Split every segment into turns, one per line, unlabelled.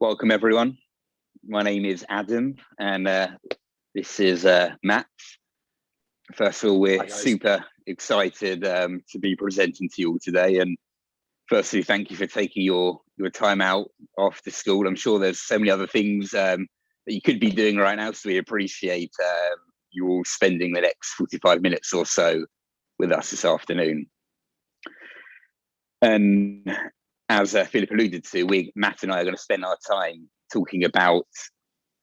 Welcome everyone. My name is Adam and this is Matt. First of all, we're super excited to be presenting to you all today. And firstly, thank you for taking your time out after school. I'm sure there's so many other things that you could be doing right now, so we appreciate you all spending the next 45 minutes or so with us this afternoon. And as Philip alluded to, Matt and I are going to spend our time talking about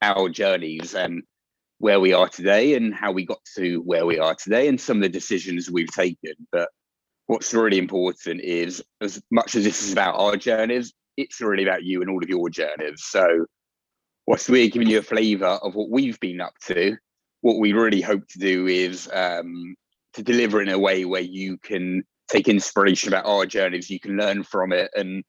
our journeys and where we are today and how we got to where we are today and some of the decisions we've taken. But what's really important is, as much as this is about our journeys, it's really about you and all of your journeys. So whilst we're giving you a flavour of what we've been up to, what we really hope to do is to deliver in a way where you can take inspiration about our journeys, you can learn from it. And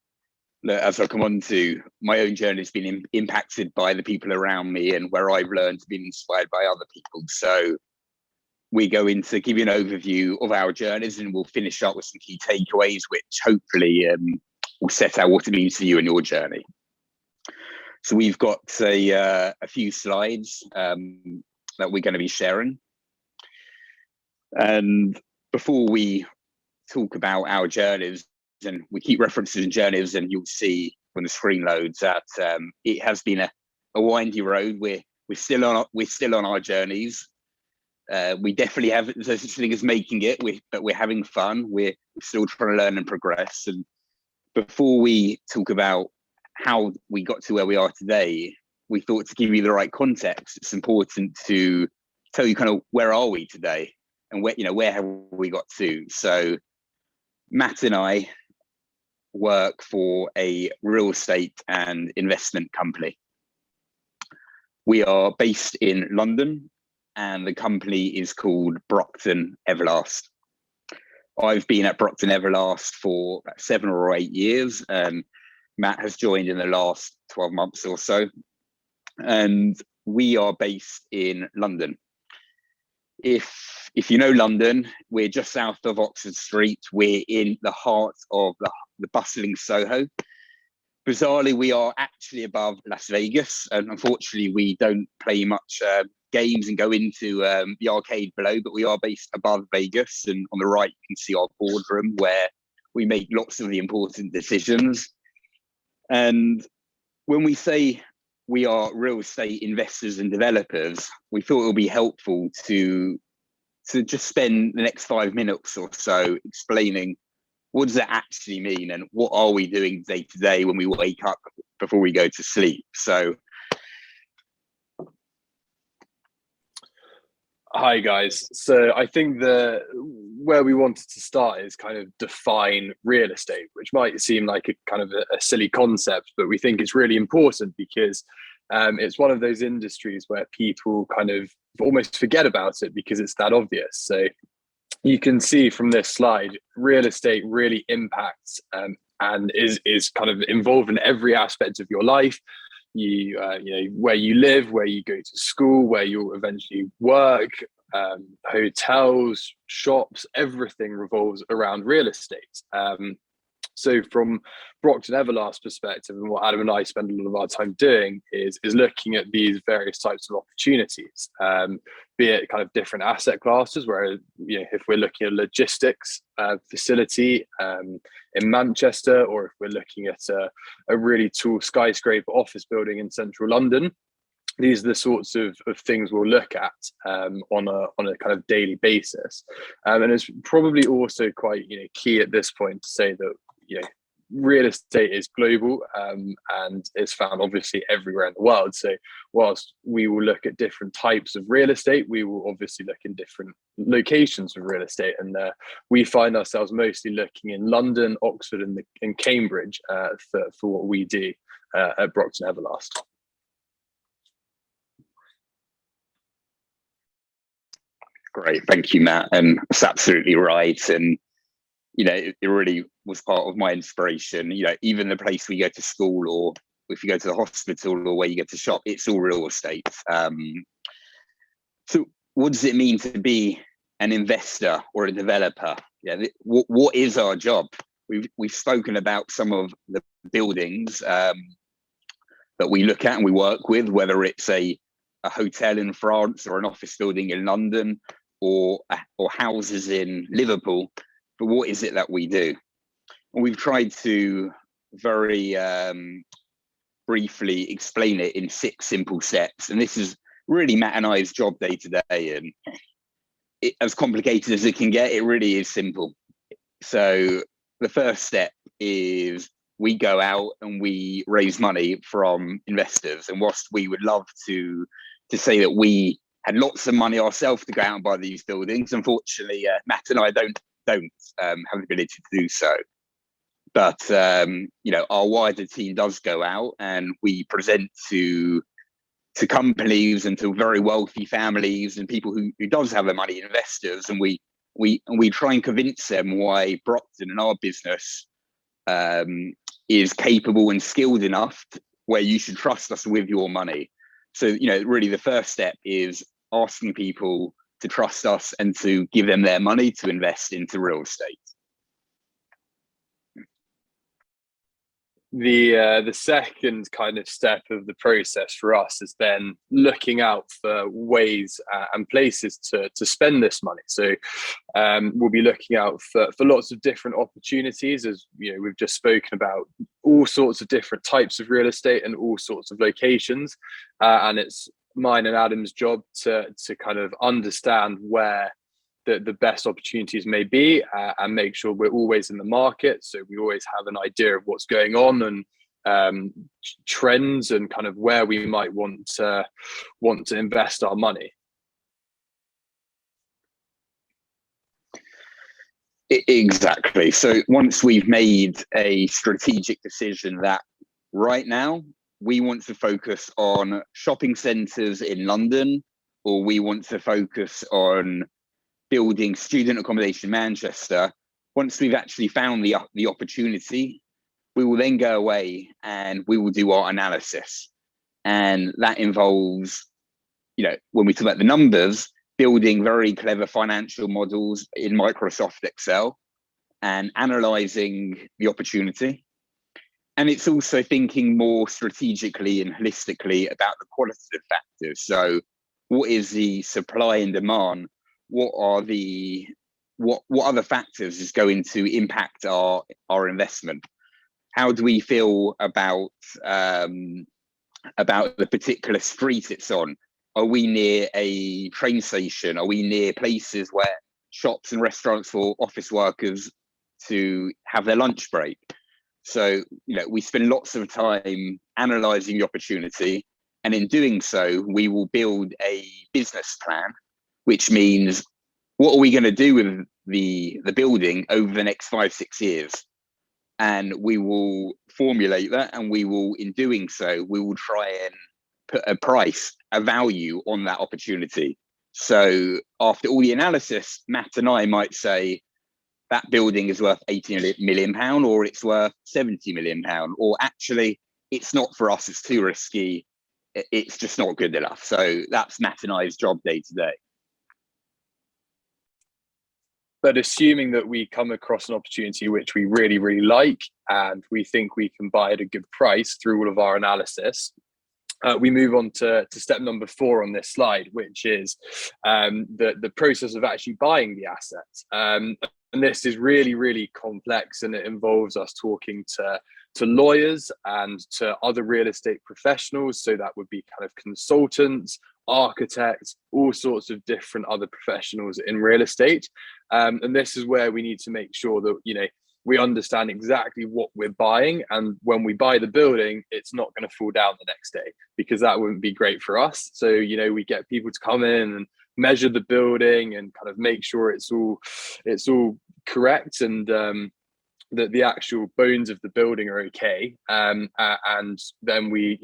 as I come on to, my own journey has been impacted by the people around me and where I've learned to be inspired by other people. So we go into give you an overview of our journeys and we'll finish up with some key takeaways, which hopefully will set out what it means for you and your journey. So we've got a few slides that we're going to be sharing. And before we talk about our journeys, and we keep referencing journeys, and you'll see when the screen loads that it has been a windy road. We're still on our journeys. We definitely have no such thing as making it, but we're having fun. We're still trying to learn and progress. And before we talk about how we got to where we are today, we thought to give you the right context, it's important to tell you kind of where are we today and where have we got to. So Matt and I work for a real estate and investment company. We are based in London and the company is called Brockton Everlast. I've been at Brockton Everlast for about 7 or 8 years and Matt has joined in the last 12 months or so. And we are based in London. If you know London, we're just south of Oxford Street. We're in the heart of the bustling Soho. Bizarrely, we are actually above Las Vegas, and unfortunately, we don't play much games and go into the arcade below, but we are based above Vegas, and on the right, you can see our boardroom where we make lots of the important decisions. And when we say we are real estate investors and developers, we thought it would be helpful to just spend the next 5 minutes or so explaining what does that actually mean and what are we doing day to day when we wake up before we go to sleep. So
hi guys. So I think where we wanted to start is kind of define real estate, which might seem like a kind of a silly concept, but we think it's really important because it's one of those industries where people kind of almost forget about it because it's that obvious. So you can see from this slide, real estate really impacts and is kind of involved in every aspect of your life. You know, where you live, where you go to school, where you'll eventually work, hotels, shops, everything revolves around real estate. So from Brockton Everlast perspective, and what Adam and I spend a lot of our time doing is looking at these various types of opportunities, be it kind of different asset classes, where, if we're looking at logistics facility in Manchester, or if we're looking at a really tall skyscraper office building in central London. These are the sorts of things we'll look at on a kind of daily basis. And it's probably also quite key at this point to say that real estate is global and is found obviously everywhere in the world. So whilst we will look at different types of real estate, we will obviously look in different locations of real estate. And we find ourselves mostly looking in London, Oxford and Cambridge for what we do at Brockton Everlast.
Great, thank you, Matt. And that's absolutely right. And it really was part of my inspiration. Even the place we go to school, or if you go to the hospital, or where you go to shop, it's all real estate. So what does it mean to be an investor or a developer? What is our job? We've spoken about some of the buildings, that we look at and we work with, whether it's a hotel in France or an office building in London or houses in Liverpool. But what is it that we do? And we've tried to very briefly explain it in 6 simple steps. And this is really Matt and I's job day to day. And as complicated as it can get, it really is simple. So the first step is we go out and we raise money from investors. And whilst we would love to say that we had lots of money ourselves to go out and buy these buildings, unfortunately, Matt and I don't have the ability to do so. But our wider team does go out and we present to companies and to very wealthy families and people who does have the money, investors, and we try and convince them why Brockton and our business is capable and skilled enough where you should trust us with your money. So really the first step is asking people to trust us and to give them their money to invest into real estate.
The second kind of step of the process for us is then looking out for ways and places to spend this money. So we'll be looking out for lots of different opportunities, as we've just spoken about all sorts of different types of real estate and all sorts of locations, and it's mine and Adam's job to kind of understand where the best opportunities may be, and make sure we're always in the market, so we always have an idea of what's going on and trends and kind of where we might want to invest our money.
Exactly. So once we've made a strategic decision that right now we want to focus on shopping centres in London, or we want to focus on building student accommodation in Manchester, once we've actually found the opportunity, we will then go away and we will do our analysis. And that involves, when we talk about the numbers, building very clever financial models in Microsoft Excel and analysing the opportunity. And it's also thinking more strategically and holistically about the qualitative factors. So what is the supply and demand? What other factors is going to impact our investment? How do we feel about the particular street it's on? Are we near a train station? Are we near places where shops and restaurants for office workers to have their lunch break? So we spend lots of time analysing the opportunity, and in doing so, we will build a business plan, which means what are we going to do with the building over the next 5-6 years? And we will formulate that, and we will, in doing so, we will try and put a price, a value on that opportunity. So after all the analysis, Matt and I might say that building is worth £80 million, or it's worth £70 million, or actually it's not for us, it's too risky, it's just not good enough. So that's Matt and I's job day to day.
But assuming that we come across an opportunity which we really, really like and we think we can buy at a good price through all of our analysis, we move on to step number 4 on this slide, which is the process of actually buying the assets. And this is really, really complex, and it involves us talking to lawyers and to other real estate professionals. So that would be kind of consultants, architects, all sorts of different other professionals in real estate. And this is where we need to make sure that, we understand exactly what we're buying. And when we buy the building, it's not going to fall down the next day, because that wouldn't be great for us. So, we get people to come in and measure the building and kind of make sure it's all correct, and that the actual bones of the building are okay. And then we,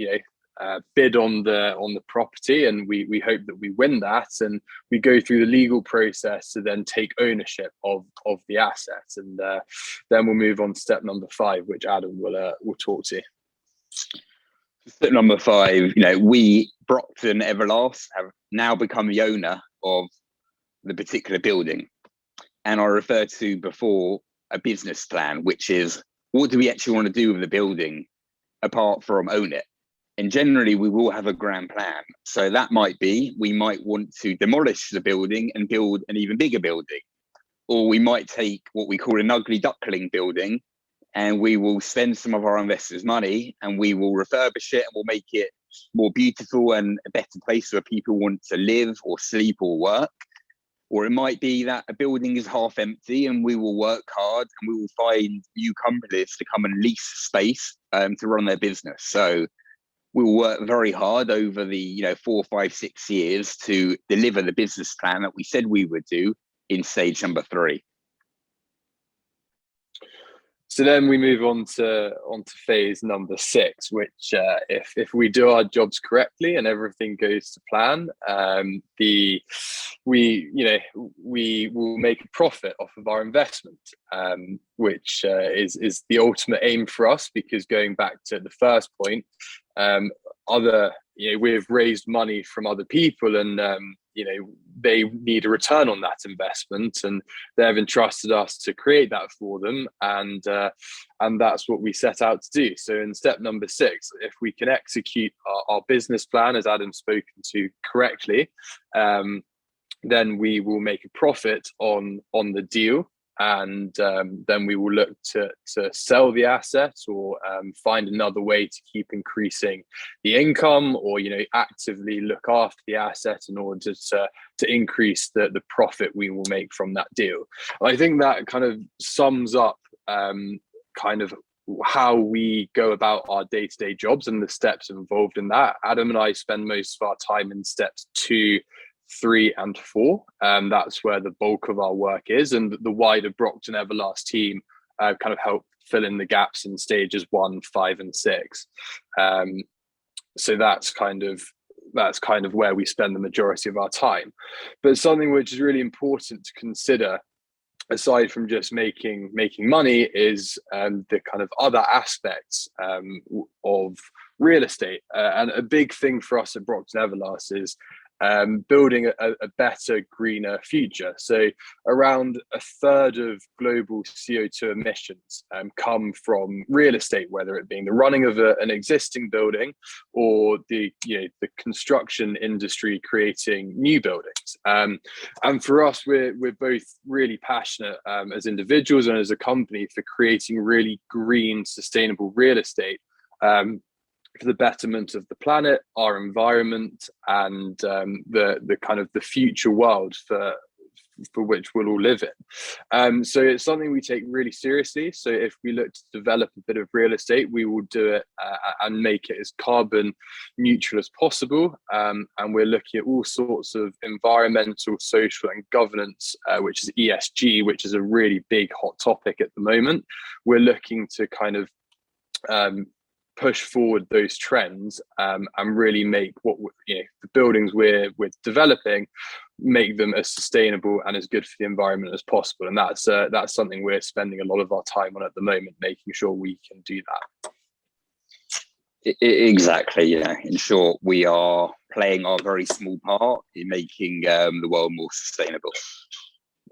bid on the property, and we hope that we win that, and we go through the legal process to then take ownership of the assets, and then we'll move on to step number 5, which Adam will talk to.
Step number 5, we, Brockton Everlast, have now become the owner of the particular building, and I referred to before a business plan, which is what do we actually want to do with the building apart from own it. And generally, we will have a grand plan. So that might be, we might want to demolish the building and build an even bigger building. Or we might take what we call an ugly duckling building, and we will spend some of our investors' money and we will refurbish it and we'll make it more beautiful and a better place where people want to live or sleep or work. Or it might be that a building is half empty and we will work hard and we will find new companies to come and lease space to run their business. So we will work very hard over the 4, 5, 6 years to deliver the business plan that we said we would do in stage number 3.
So then we move on to phase number 6, which if we do our jobs correctly and everything goes to plan, we will make a profit off of our investment, which is the ultimate aim for us. Because going back to the first point, we've raised money from other people, and they need a return on that investment, and they've entrusted us to create that for them, and that's what we set out to do. So in step number 6, if we can execute our business plan, as Adam's spoken to, correctly, then we will make a profit on the deal. And then we will look to sell the assets, or find another way to keep increasing the income, or actively look after the asset in order to increase the profit we will make from that deal. I think that kind of sums up kind of how we go about our day-to-day jobs and the steps involved in that. Adam and I spend most of our time in steps 2, 3 and 4. That's where the bulk of our work is, and the wider Brockton Everlast team kind of help fill in the gaps in stages 1, 5 and 6. So that's kind of where we spend the majority of our time. But something which is really important to consider, aside from just making money, is the kind of other aspects of real estate. And a big thing for us at Brockton Everlast is building a better, greener future. So around a third of global CO2 emissions come from real estate, whether it being the running of an existing building, or the construction industry creating new buildings. And for us, we're both really passionate as individuals and as a company for creating really green, sustainable real estate, for the betterment of the planet, our environment, and the kind of the future world for which we'll all live in. So it's something we take really seriously. So if we look to develop a bit of real estate, we will do it and make it as carbon neutral as possible. And we're looking at all sorts of environmental, social and governance, which is ESG, which is a really big hot topic at the moment. We're looking to kind of push forward those trends, and really make the buildings we're developing, make them as sustainable and as good for the environment as possible. And that's something we're spending a lot of our time on at the moment, making sure we can do that.
Exactly. In short, we are playing our very small part in making the world more sustainable.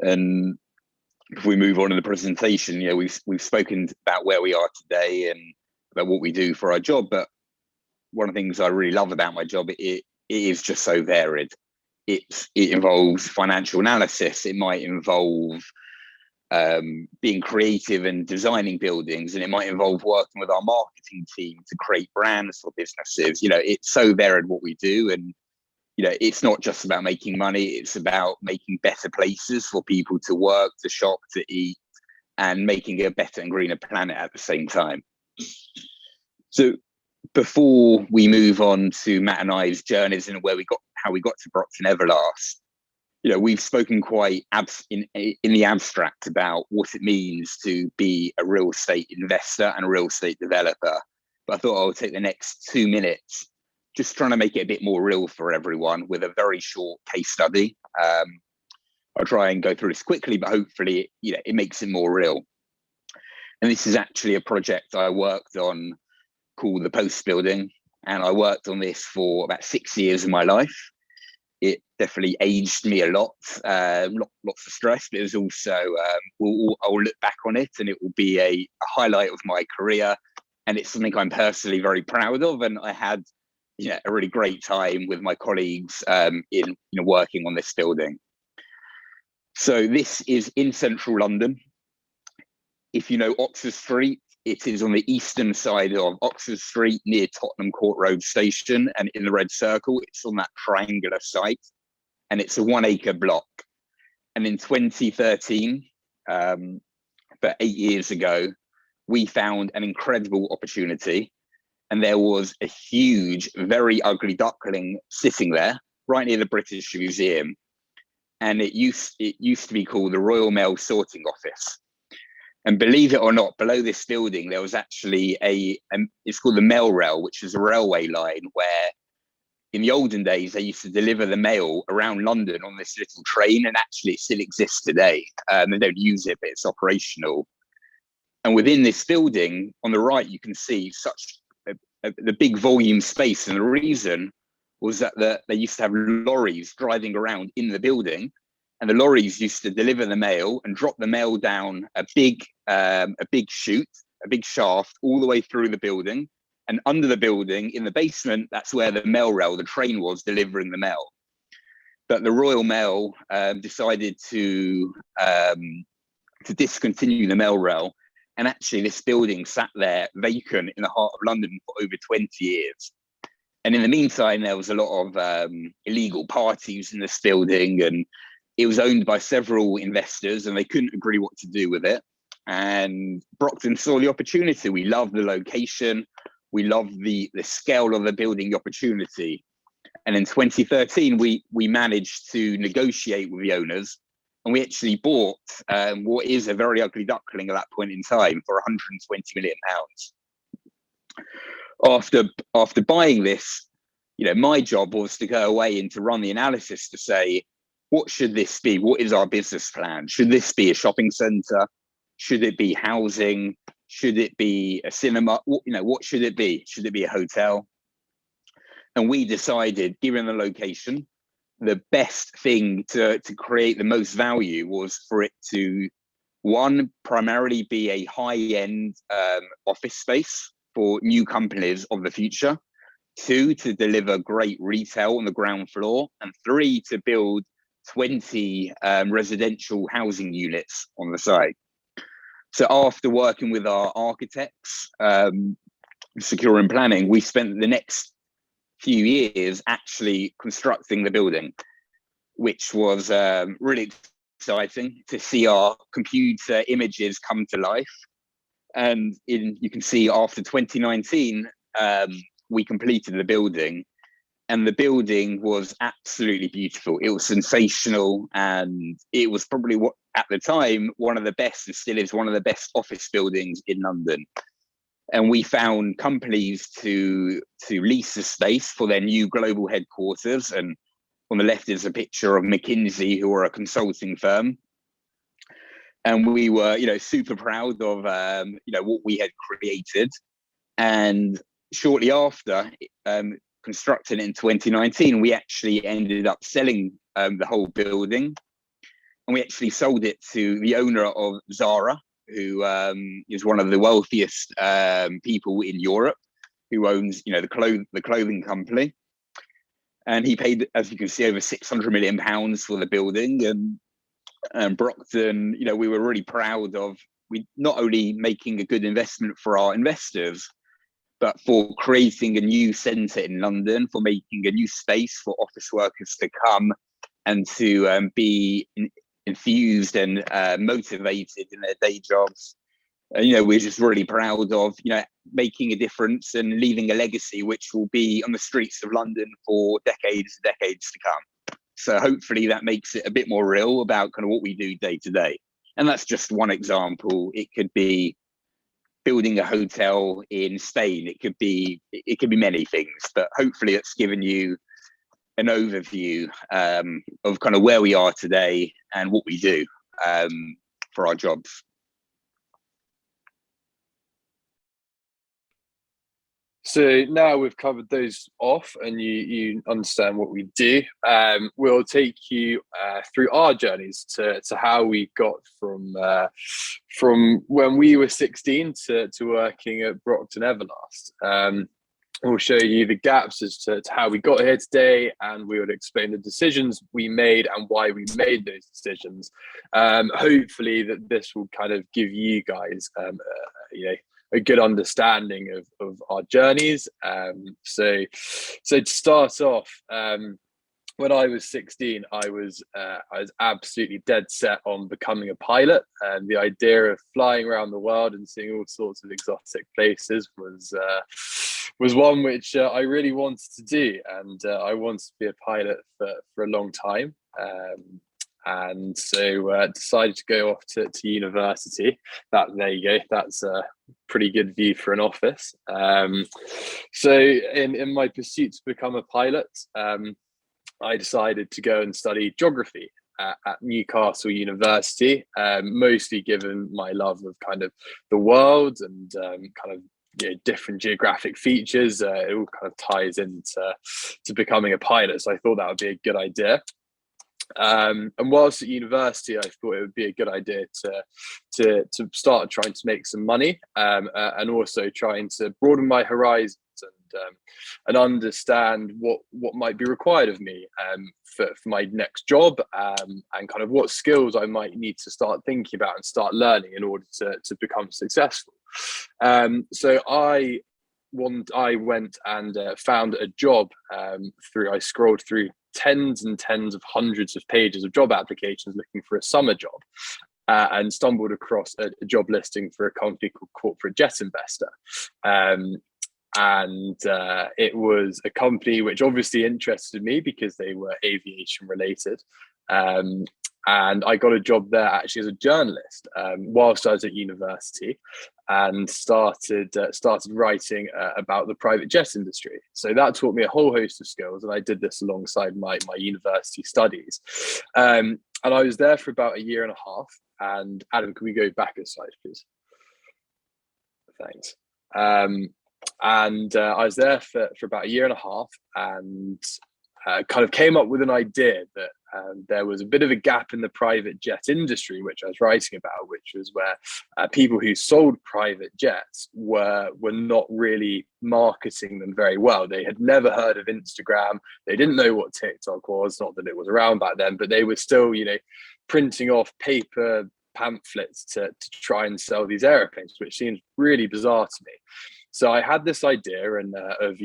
And if we move on in the presentation, we've spoken about where we are today and about what we do for our job, but one of the things I really love about my job, it is just so varied. It involves financial analysis. It might involve being creative and designing buildings, and it might involve working with our marketing team to create brands for businesses. It's so varied what we do, and it's not just about making money. It's about making better places for people to work, to shop, to eat, and making a better and greener planet at the same time. So before we move on to Matt and I's journeys and how we got to Brockton Everlast, we've spoken quite in the abstract about what it means to be a real estate investor and a real estate developer. But I thought I would take the next 2 minutes just trying to make it a bit more real for everyone with a very short case study. I'll try and go through this quickly, but hopefully it makes it more real. And this is actually a project I worked on called the Post Building, and I worked on this for about 6 years of my life. It definitely aged me a lot, lots of stress, but it was also, I'll look back on it and it will be a highlight of my career and it's something I'm personally very proud of. And I had a really great time with my colleagues in working on this building. So this is in central London. If you know Oxford Street, it is on the eastern side of Oxford Street near Tottenham Court Road Station, and in the red circle, it's on that triangular site, and it's a 1 acre block. And in 2013, about 8 years ago, we found an incredible opportunity, and there was a huge, very ugly duckling sitting there right near the British Museum. And it used to be called the Royal Mail Sorting Office. And believe it or not, below this building, there was actually it's called the Mail Rail, which is a railway line where in the olden days, they used to deliver the mail around London on this little train, and actually it still exists today. They don't use it, but it's operational. And within this building, on the right, you can see such the big volume space. And the reason was that they used to have lorries driving around in the building, and the lorries used to deliver the mail and drop the mail down a big chute, a big shaft, all the way through the building. And under the building, in the basement, that's where the mail rail, the train, was delivering the mail. But the Royal Mail decided to discontinue the mail rail. And actually, this building sat there vacant in the heart of London for over 20 years. And in the meantime, there was a lot of illegal parties in this building, and it was owned by several investors, and they couldn't agree what to do with it. And Brockton saw the opportunity. We loved the location. We loved the scale of the building, the opportunity. And in 2013, we managed to negotiate with the owners, and we actually bought what is a very ugly duckling at that point in time for £120 million. After buying this, my job was to go away and to run the analysis to say, what should this be? What is our business plan? Should this be a shopping centre? Should it be housing? Should it be a cinema? What should it be? Should it be a hotel? And we decided, given the location, the best thing to create the most value was for it to, one, primarily be a high-end office space for new companies of the future. Two, to deliver great retail on the ground floor. And three, to build 20 residential housing units on the site. So after working with our architects, securing planning, we spent the next few years actually constructing the building, which was really exciting to see our computer images come to life. And you can see after 2019, we completed the building, and the building was absolutely beautiful. It was sensational, and it was probably at the time, one of the best, and still is one of the best office buildings in London. And we found companies to lease the space for their new global headquarters. And on the left is a picture of McKinsey, who are a consulting firm. And we were, super proud of, what we had created. And shortly after constructing it in 2019, we actually ended up selling the whole building. And we actually sold it to the owner of Zara, who is one of the wealthiest people in Europe, who owns, the clothing company. And he paid, as you can see, over £600 million for the building. And Brockton, we were really proud of not only making a good investment for our investors, but for creating a new centre in London, for making a new space for office workers to come and to be infused and motivated in their day jobs. We're just really proud of, making a difference and leaving a legacy which will be on the streets of London for decades and decades to come. So hopefully that makes it a bit more real about kind of what we do day to day. And that's just one example. It could be building a hotel in Spain. It could be many things, but hopefully it's given you an overview of kind of where we are today and what we do for our jobs.
So now we've covered those off and you understand what we do, we'll take you through our journeys to how we got from when we were 16 to working at Brockton Everlast. We'll show you the gaps as to how we got here today, and we would explain the decisions we made and why we made those decisions. Hopefully that this will kind of give you guys a good understanding of our journeys. So to start off, when I was 16, I was absolutely dead set on becoming a pilot, and the idea of flying around the world and seeing all sorts of exotic places was one which I really wanted to do, and I wanted to be a pilot for a long time. And so decided to go off to university. There you go. That's a pretty good view for an office. So in my pursuit to become a pilot, I decided to go and study geography at Newcastle University, mostly given my love of kind of the world and kind of different geographic features. It all kind of ties into becoming a pilot. So I thought that would be a good idea. And whilst at university, I thought it would be a good idea to start trying to make some money, and also trying to broaden my horizons and understand what might be required of me for my next job, and kind of what skills I might need to start thinking about and start learning in order to become successful. So I went and found a job I scrolled through tens and tens of hundreds of pages of job applications looking for a summer job, and stumbled across a job listing for a company called Corporate Jet Investor. And it was a company which obviously interested me because they were aviation related. And I got a job there actually as a journalist whilst I was at university, and started writing about the private jet industry. So that taught me a whole host of skills, and I did this alongside my university studies. And I was there for about a year and a half. And Adam, can we go back a slide, please? Thanks. And I was there for about a year and a half, and kind of came up with an idea that there was a bit of a gap in the private jet industry, which I was writing about, which was where people who sold private jets were not really marketing them very well. They had never heard of Instagram. They didn't know what TikTok was, not that it was around back then, but they were still, printing off paper pamphlets to try and sell these airplanes, which seems really bizarre to me. So I had this idea of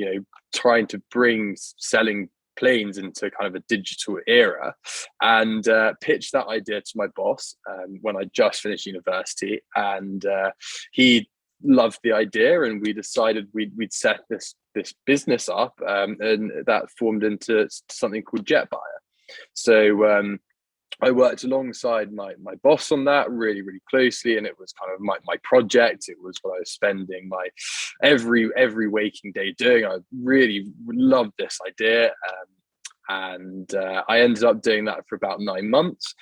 trying to bring selling planes into kind of a digital era, and pitched that idea to my boss when I just finished university, and he loved the idea, and we decided we'd set this business up, and that formed into something called Jet Buyer. So I worked alongside my boss on that really, really closely, and it was kind of my project. It was what I was spending my every waking day doing. I really loved this idea, and I ended up doing that for about 9 months.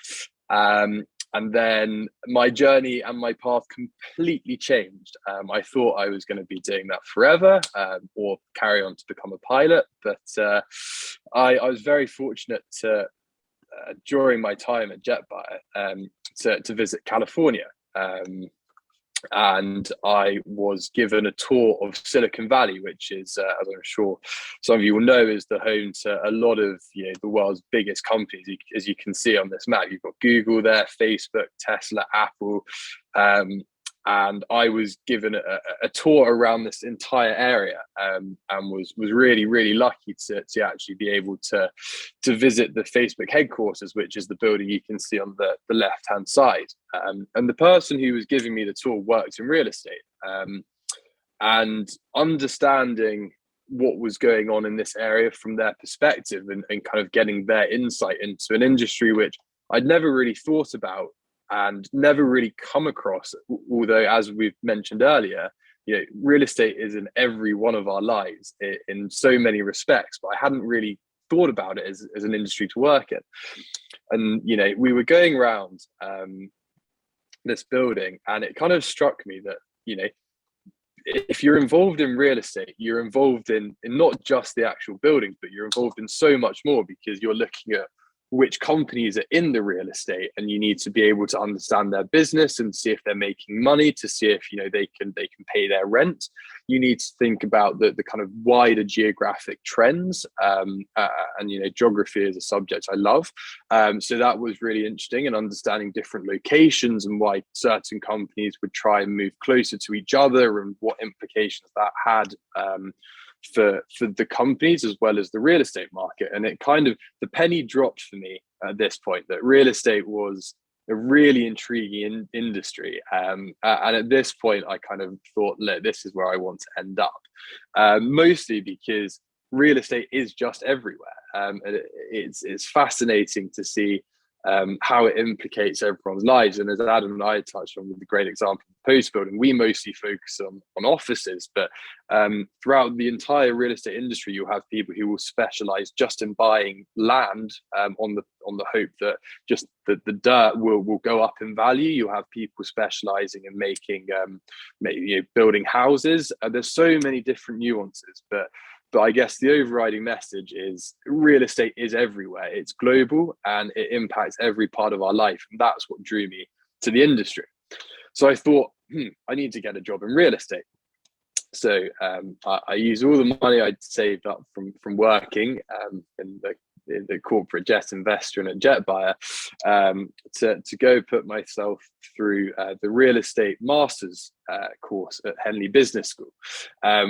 And then my journey and my path completely changed. I thought I was going to be doing that forever, or carry on to become a pilot, but I was very fortunate to during my time at JetBuyer to visit California, and I was given a tour of Silicon Valley, which is, as I'm sure some of you will know, is the home to a lot of the world's biggest companies. As you can see on this map, you've got Google there, Facebook, Tesla, Apple, and I was given a tour around this entire area, and was really, really lucky to actually be able to visit the Facebook headquarters, which is the building you can see on the left-hand side. And the person who was giving me the tour worked in real estate, and understanding what was going on in this area from their perspective, and kind of getting their insight into an industry which I'd never really thought about and never really come across, although, as we've mentioned earlier, real estate is in every one of our lives in so many respects, but I hadn't really thought about it as an industry to work in. And we were going around this building, and it kind of struck me that if you're involved in real estate, you're involved in not just the actual buildings, but you're involved in so much more, because you're looking at which companies are in the real estate, and you need to be able to understand their business and see if they're making money, to see if they can pay their rent. You need to think about the kind of wider geographic trends, and geography is a subject I love. So that was really interesting, and understanding different locations and why certain companies would try and move closer to each other, and what implications that had for the companies as well as the real estate market. And it kind of, the penny dropped for me at this point, that real estate was a really intriguing industry. And at this point, I kind of thought, look, this is where I want to end up. Mostly because real estate is just everywhere. And it's fascinating to see how it implicates everyone's lives. And as Adam and I touched on with the great example of post building, we mostly focus on offices, but throughout the entire real estate industry, you'll have people who will specialize just in buying land on the hope that just the dirt will go up in value. You'll have people specializing in making building houses. There's so many different nuances, but I guess the overriding message is real estate is everywhere. It's global, and it impacts every part of our life. And that's what drew me to the industry. So I thought, I need to get a job in real estate. So I used all the money I'd saved up from working in the corporate jet investor and a jet buyer to go put myself through the real estate master's course at Henley Business School,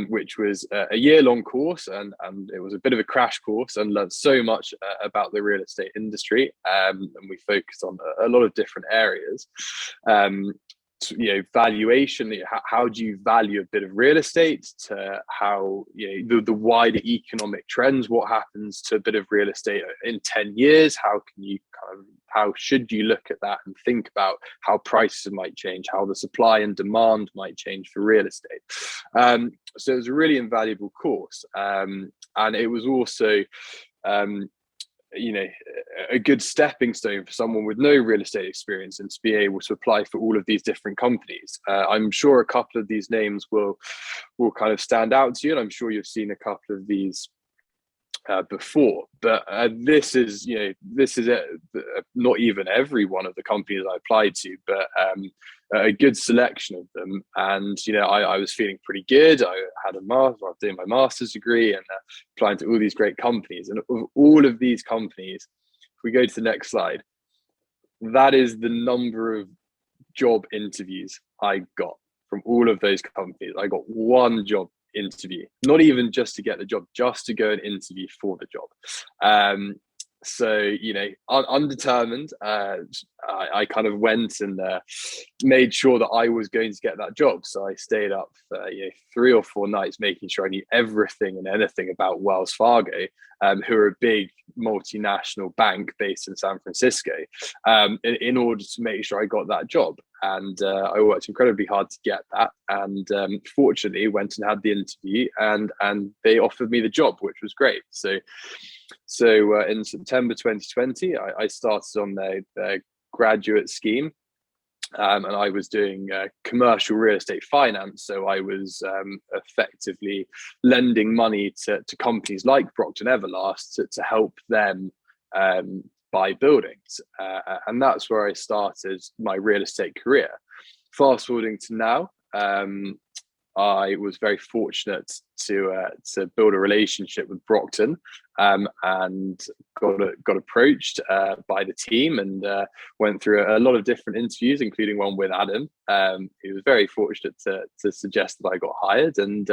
which was a year-long course, and it was a bit of a crash course, and learned so much about the real estate industry, and we focused on a lot of different areas. Valuation, how do you value a bit of real estate, to how the wider economic trends, what happens to a bit of real estate in 10 years, how should you look at that and think about how prices might change, how the supply and demand might change for real estate. So it was a really invaluable course, and it was also a good stepping stone for someone with no real estate experience, and to be able to apply for all of these different companies. I'm sure a couple of these names will kind of stand out to you, and I'm sure you've seen a couple of these before, but this is not even every one of the companies I applied to, but a good selection of them. And I was feeling pretty good. I was doing my master's degree, and applying to all these great companies. And of all of these companies, if we go to the next slide, that is the number of job interviews I got from all of those companies. I got one job interview, not even just to get the job, just to go and interview for the job. So undetermined, I kind of went and made sure that I was going to get that job. So I stayed up for 3 or 4 nights making sure I knew everything and anything about Wells Fargo, who are a big multinational bank based in San Francisco, in order to make sure I got that job. And I worked incredibly hard to get that, and fortunately went and had the interview, and they offered me the job, which was great. So in September 2020, I started on their graduate scheme, and I was doing commercial real estate finance. So I was effectively lending money to companies like Brockton Everlast to help them buy buildings, and that's where I started my real estate career. Fast forwarding to now, I was very fortunate to build a relationship with Brockton, and got approached by the team, and went through a lot of different interviews, including one with Adam. He was very fortunate to suggest that I got hired, and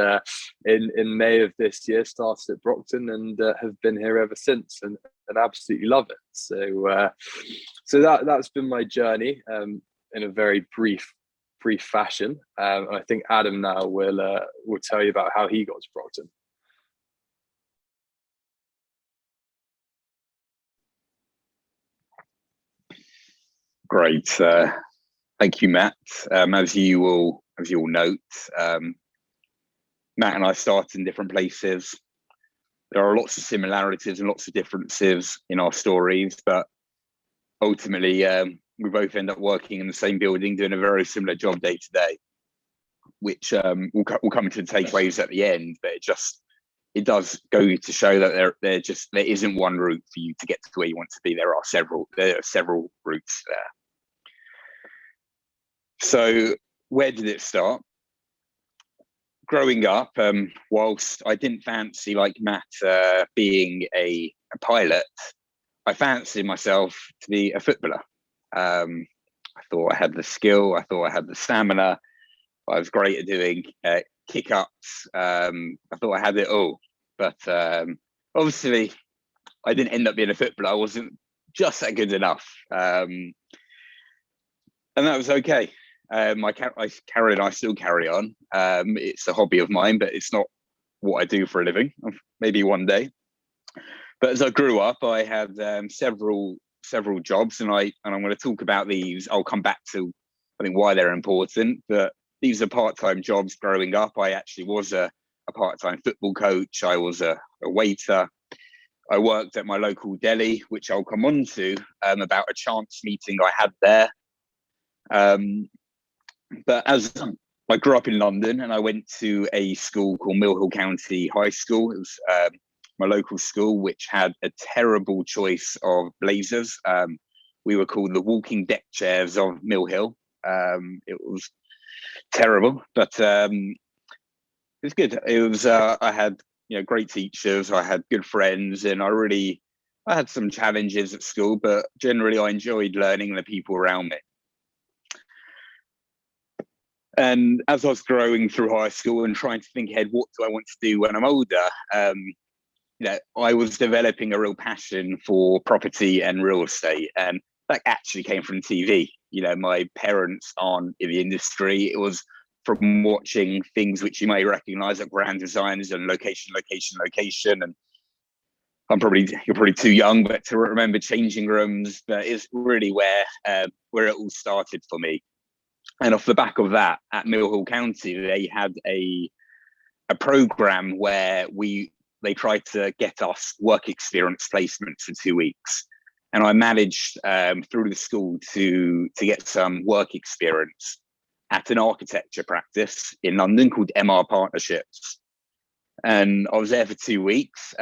in May of this year started at Brockton, and have been here ever since, and absolutely love it. So that's been my journey in a very brief fashion. I think Adam now will tell you about how he got to Brockton.
Great, thank you, Matt. As you all note, Matt and I started in different places. There are lots of similarities and lots of differences in our stories, but ultimately we both end up working in the same building, doing a very similar job day to day. which we'll come to the takeaways at the end, but it does go to show that there isn't one route for you to get to where you want to be. There are several routes there. So where did it start? Growing up, whilst I didn't fancy, like Matt, being a pilot, I fancied myself to be a footballer. I thought I had the skill. I thought I had the stamina. I was great at doing kick-ups. I thought I had it all. But obviously, I didn't end up being a footballer. I wasn't just that good enough. And that was okay. I still carry on. It's a hobby of mine, but it's not what I do for a living. Maybe one day. But as I grew up, I had several jobs, and I'm going to talk about these. I'll come back to, I think, why they're important. But these are part-time jobs. Growing up, I actually was a part-time football coach. I was a waiter. I worked at my local deli, which I'll come on to about a chance meeting I had there. But as I grew up in London, and I went to a school called Mill Hill County High School. It was my local school, which had a terrible choice of blazers. We were called the walking deck chairs of Mill Hill. It was terrible, but it was good. It was I had great teachers. I had good friends, and I had some challenges at school, but generally I enjoyed learning the people around me. And as I was growing through high school and trying to think ahead, what do I want to do when I'm older? I was developing a real passion for property and real estate, and that actually came from TV. My parents aren't in the industry. It was from watching things which you may recognize, like Grand Designs and Location. And you're probably too young, but to remember Changing Rooms. But it's really where it all started for me. And off the back of that, at Mill Hill County, they had a program where they tried to get us work experience placements for 2 weeks. And I managed through the school to get some work experience at an architecture practice in London called MR Partnerships. And I was there for 2 weeks,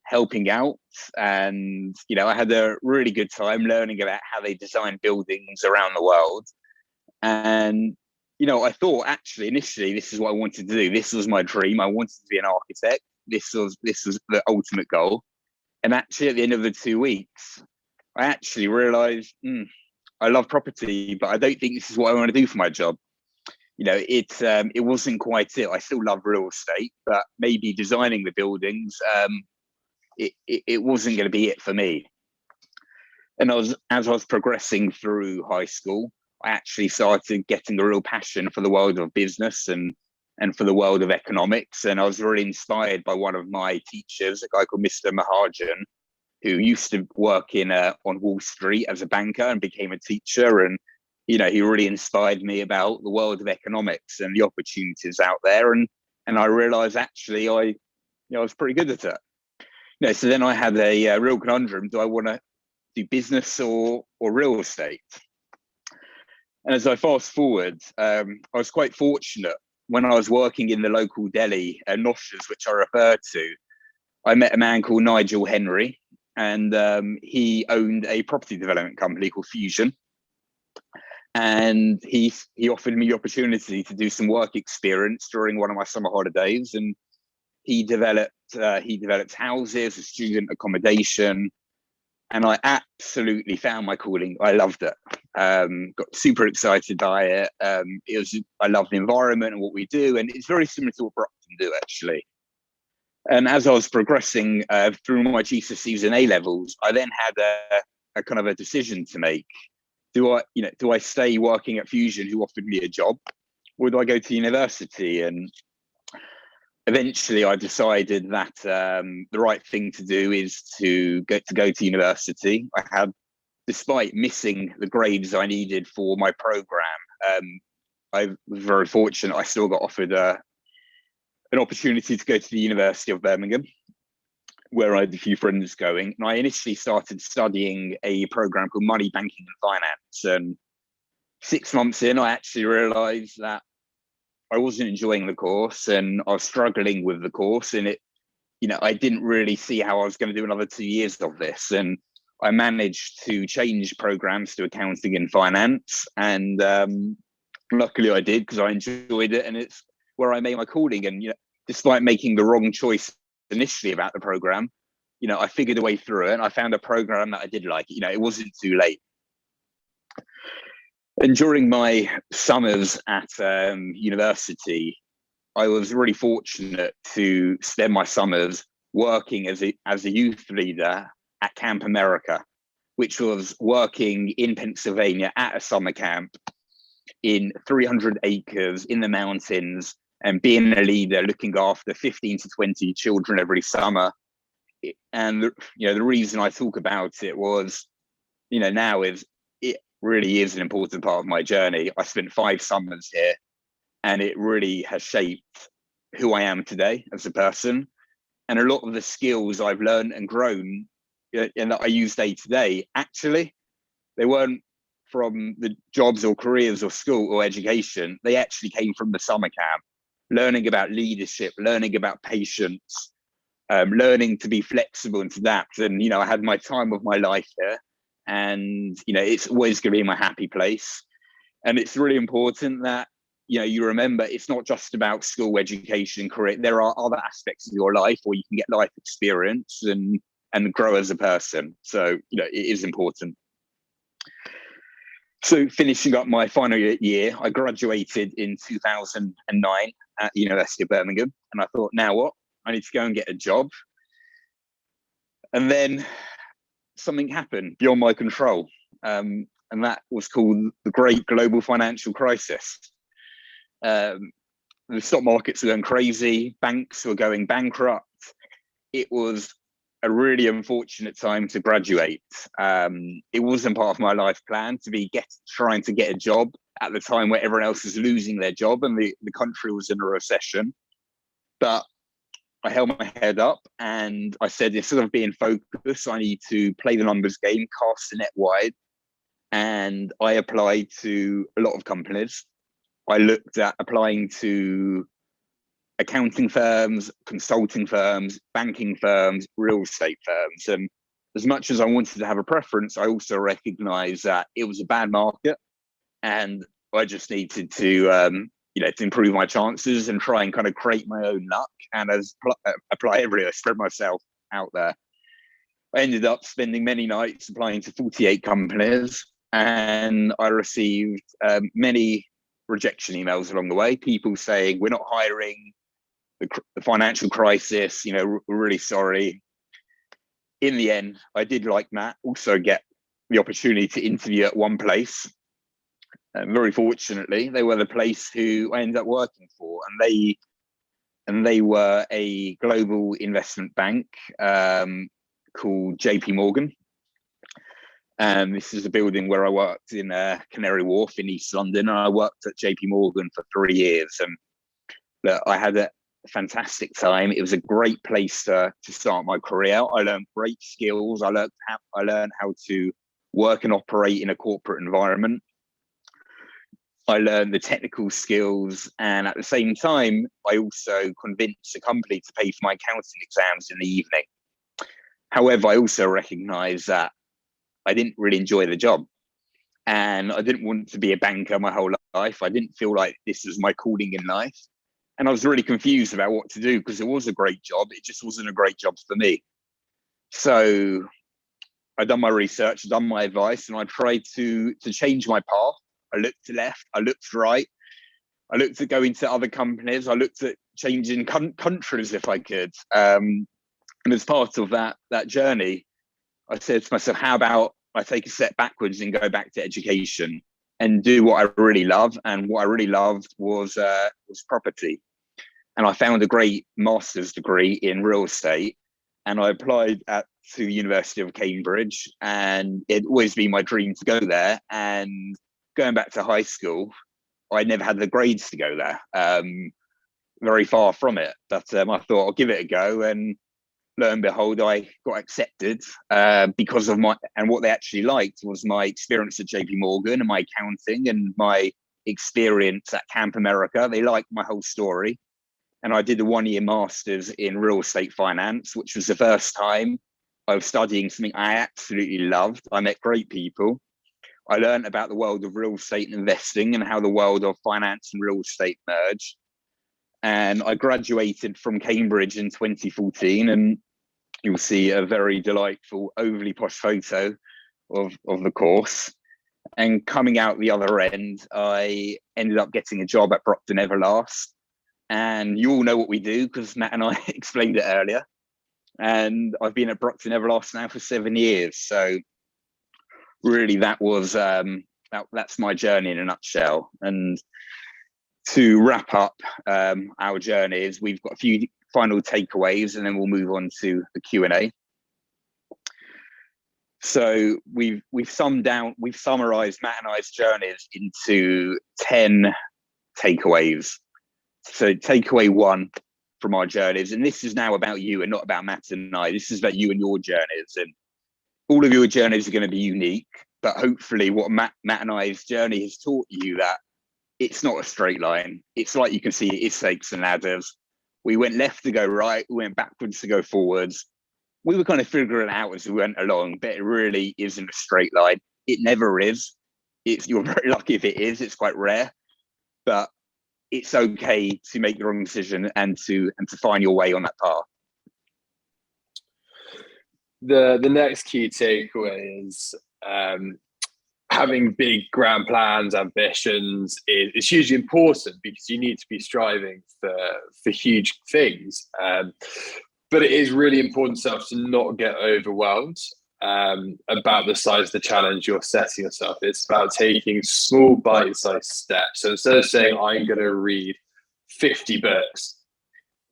helping out. And, I had a really good time learning about how they design buildings around the world. And, I thought actually initially this is what I wanted to do. This was my dream. I wanted to be an architect. This was the ultimate goal. And actually at the end of the 2 weeks, I actually realized I love property, but I don't think this is what I want to do for my job. It wasn't quite it. I still love real estate, but maybe designing the buildings, it wasn't going to be it for me. And as I was progressing through high school, I actually started getting a real passion for the world of business and for the world of economics. And I was really inspired by one of my teachers, a guy called Mr. Mahajan, who used to work on Wall Street as a banker and became a teacher. And, he really inspired me about the world of economics and the opportunities out there. And I realized actually I was pretty good at it. So then I had a real conundrum. Do I want to do business or real estate? And as I fast forward, I was quite fortunate when I was working in the local deli, Nosh's, which I referred to. I met a man called Nigel Henry, and he owned a property development company called Fusion. And he offered me the opportunity to do some work experience during one of my summer holidays. And he developed houses, student accommodation. And I absolutely found my calling. I loved it. Got super excited by it. I love the environment and what we do. And it's very similar to what Brockton do, actually. And as I was progressing through my GCSEs and A-levels, I then had a kind of a decision to make. Do I stay working at Fusion, who offered me a job, or do I go to university? And eventually I decided that the right thing to do is to go to university. I had, despite missing the grades I needed for my program, I was very fortunate. I still got offered an opportunity to go to the University of Birmingham, where I had a few friends going. And I initially started studying a program called Money, Banking and Finance. And 6 months in, I actually realized that I wasn't enjoying the course, and I was struggling with the course, and I didn't really see how I was going to do another 2 years of this. And I managed to change programs to accounting and finance, and luckily I did, because I enjoyed it, and it's where I made my calling. And despite making the wrong choice initially about the program, I figured a way through it, and I found a program that I did like. It wasn't too late. And during my summers at university, I was really fortunate to spend my summers working as a youth leader at Camp America, which was working in Pennsylvania at a summer camp in 300 acres in the mountains, and being a leader, looking after 15 to 20 children every summer. And the reason I talk about it was, now is it really is an important part of my journey. I spent 5 summers here, and it really has shaped who I am today as a person. And a lot of the skills I've learned and grown and that I use day to day, actually, they weren't from the jobs or careers or school or education. They actually came from the summer camp, learning about leadership, learning about patience, learning to be flexible and to adapt. And, I had my time of my life here, and, it's always going to be my happy place. And it's really important that, you remember it's not just about school, education, career. There are other aspects of your life where you can get life experience and grow as a person. So, it is important. So finishing up my final year, I graduated in 2009 at the University of Birmingham. And I thought, now what? I need to go and get a job. And then something happened beyond my control. And that was called the Great Global Financial Crisis. The stock markets were going crazy. Banks were going bankrupt. It was a really unfortunate time to graduate. It wasn't part of my life plan to be trying to get a job at the time where everyone else was losing their job and the country was in a recession. But I held my head up, and I said, instead of being focused, I need to play the numbers game, cast the net wide. And I applied to a lot of companies. I looked at applying to accounting firms, consulting firms, banking firms, real estate firms. And as much as I wanted to have a preference, I also recognized that it was a bad market, and I just needed to, to improve my chances and try and kind of create my own luck and apply everywhere, spread myself out there. I ended up spending many nights applying to 48 companies, and I received many rejection emails along the way, people saying, we're not hiring, the financial crisis, we're really sorry. In the end, I did, like Matt, also get the opportunity to interview at one place. Very fortunately, they were the place who I ended up working for, and they were a global investment bank called JP Morgan. This is a building where I worked in Canary Wharf in East London, and I worked at JP Morgan for 3 years. And look, I had a fantastic time. It was a great place to start my career. I learned great skills. I learned how to work and operate in a corporate environment. I learned the technical skills, and at the same time, I also convinced a company to pay for my accounting exams in the evening. However, I also recognized that I didn't really enjoy the job, and I didn't want to be a banker my whole life. I didn't feel like this was my calling in life. And I was really confused about what to do, because it was a great job. It just wasn't a great job for me. So I'd done my research, I'd done my advice, and I tried to change my path. I looked to left, I looked right. I looked at going to other companies. I looked at changing countries if I could. And as part of that journey, I said to myself, how about I take a step backwards and go back to education and do what I really love. And what I really loved was property. And I found a great master's degree in real estate, and I applied to the University of Cambridge, and it'd always been my dream to go there. And going back to high school, I never had the grades to go there, very far from it. But I thought I'll give it a go, and lo and behold, I got accepted because of what they actually liked was my experience at JP Morgan and my accounting and my experience at Camp America. They liked my whole story. And I did a 1-year master's in real estate finance, which was the first time I was studying something I absolutely loved. I met great people. I learned about the world of real estate and investing and how the world of finance and real estate merge. And I graduated from Cambridge in 2014, and you'll see a very delightful, overly posh photo of the course. And coming out the other end, I ended up getting a job at Brockton Everlast. And you all know what we do because Matt and I explained it earlier. And I've been at Brockton Everlast now for 7 years. So really that was, that's my journey in a nutshell. And to wrap up our journeys, we've got a few final takeaways and then we'll move on to the Q&A. So we've summarized Matt and I's journeys into 10 takeaways. So takeaway 1 from our journeys, and this is now about you and not about Matt and I. This is about you and your journeys, and all of your journeys are going to be unique. But hopefully, what Matt and I's journey has taught you that it's not a straight line. It's like you can see, it is snakes and ladders. We went left to go right, we went backwards to go forwards. We were kind of figuring it out as we went along, but it really isn't a straight line. It never is. You're very lucky if it is. It's quite rare, but it's okay to make the wrong decision and to find your way on that path.
The next key takeaway is having big grand plans, ambitions is hugely important because you need to be striving for huge things. But it is really important to not get overwhelmed about the size of the challenge you're setting yourself. It's about taking small bite-sized steps. So instead of saying, I'm going to read 50 books,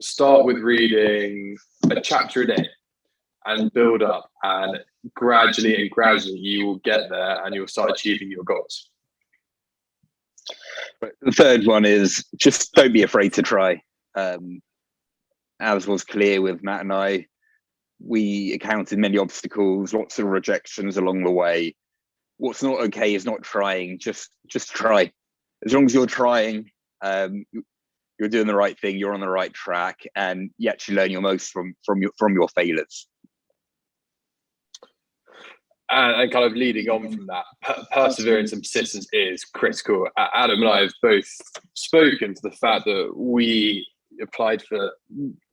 start with reading a chapter a day and build up. And gradually you will get there and you'll start achieving your goals.
The third one is just don't be afraid to try. As was clear with Matt and I, we encountered many obstacles, lots of rejections along the way. What's not okay is not trying. Just try. As long as you're trying, you're doing the right thing. You're on the right track, and you actually learn your most from your failures.
And kind of leading on from that, perseverance and persistence is critical. Adam and I have both spoken to the fact that we applied for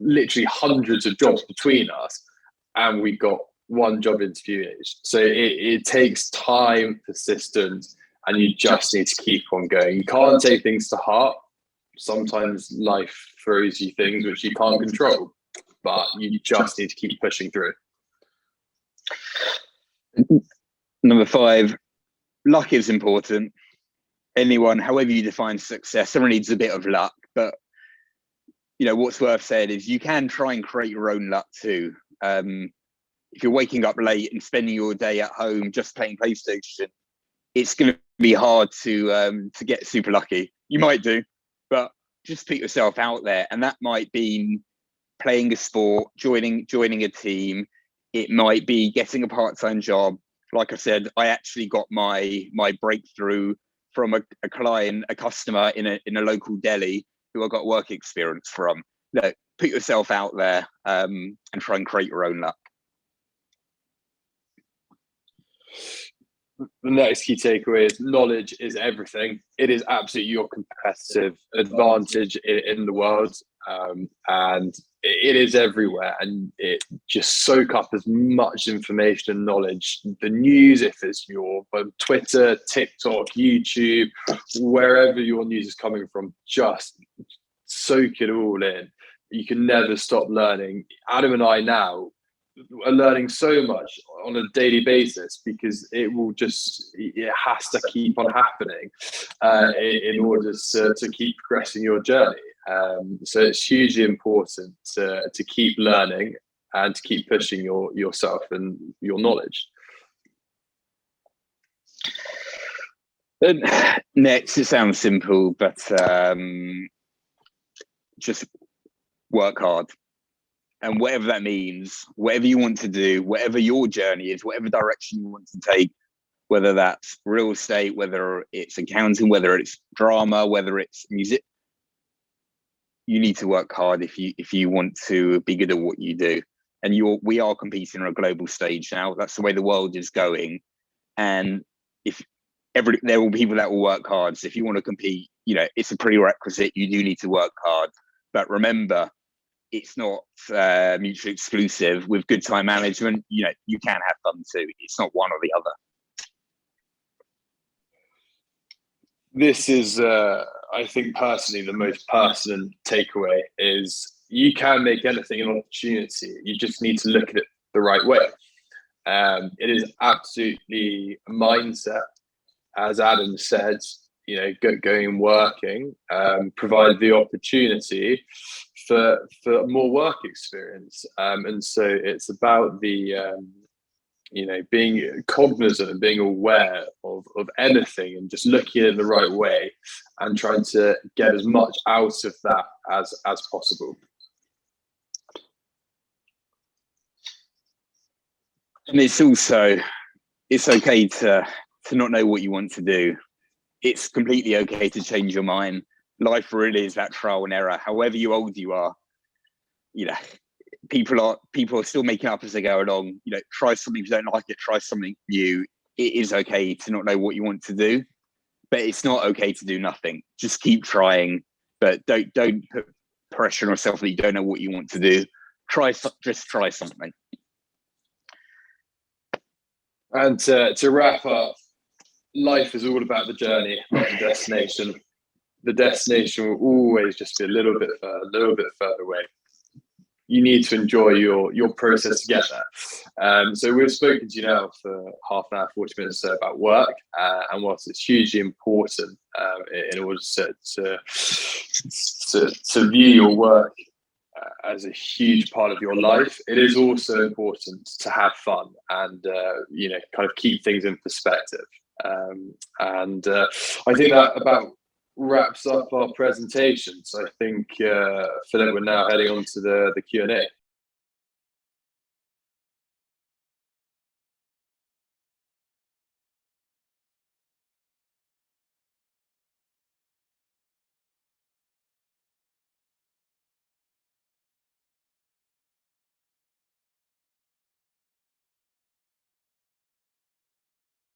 literally hundreds of jobs between us, and we got one job interview each. So it takes time, persistence, and you just need to keep on going. You can't take things to heart. Sometimes life throws you things which you can't control, but you just need to keep pushing through.
Number 5, luck is important. Anyone, however you define success, everyone needs a bit of luck, but you know, what's worth saying is you can try and create your own luck too. If you're waking up late and spending your day at home just playing PlayStation, it's going to be hard to get super lucky. You might do, but just put yourself out there, and that might be playing a sport, joining a team. It might be getting a part-time job. Like I said, I actually got my breakthrough from a client, a customer in a local deli who I got work experience from. You know, put yourself out there and try and create your own luck.
The next key takeaway is knowledge is everything. It is absolutely your competitive advantage in the world, and it is everywhere. And it just soak up as much information and knowledge. The news, if it's your Twitter, TikTok, YouTube, wherever your news is coming from, just soak it all in. You can never stop learning. Adam and I now are learning so much on a daily basis because it has to keep on happening in order to keep progressing your journey. So it's hugely important to keep learning and to keep pushing yourself and your knowledge.
Then next, it sounds simple, but just work hard. And whatever that means, whatever you want to do, whatever your journey is, whatever direction you want to take, whether that's real estate, whether it's accounting, whether it's drama, whether it's music. You need to work hard if you want to be good at what you do. And we are competing on a global stage now. That's the way the world is going. And there will be people that will work hard. So if you want to compete, it's a prerequisite. You do need to work hard. But remember, it's not mutually exclusive. With good time management, you can have fun too. It's not one or the other.
This is, I think, personally, the most pertinent takeaway is you can make anything an opportunity. You just need to look at it the right way. It is absolutely a mindset, as Adam said, going and working, provide the opportunity for more work experience. And so it's about the, being cognizant and being aware of anything and just looking at it the right way and trying to get as much out of that as possible.
And it's okay to not know what you want to do. It's completely okay to change your mind. Life really is that trial and error. However old you are, people are still making up as they go along. Try something. If you don't like it, try something new. It is okay to not know what you want to do, but it's not okay to do nothing. Just keep trying, but don't put pressure on yourself that you don't know what you want to do. Just try something.
And to wrap up, life is all about the journey, not the destination. The destination will always just be a little bit further away. You need to enjoy your process to get there. So we've spoken to you now for half an hour, 40 minutes or so about work, and whilst it's hugely important in order to view your work as a huge part of your life, it is also important to have fun and kind of keep things in perspective. And I think that about wraps up our presentation. So I think Philip, we're now heading on to the Q&A.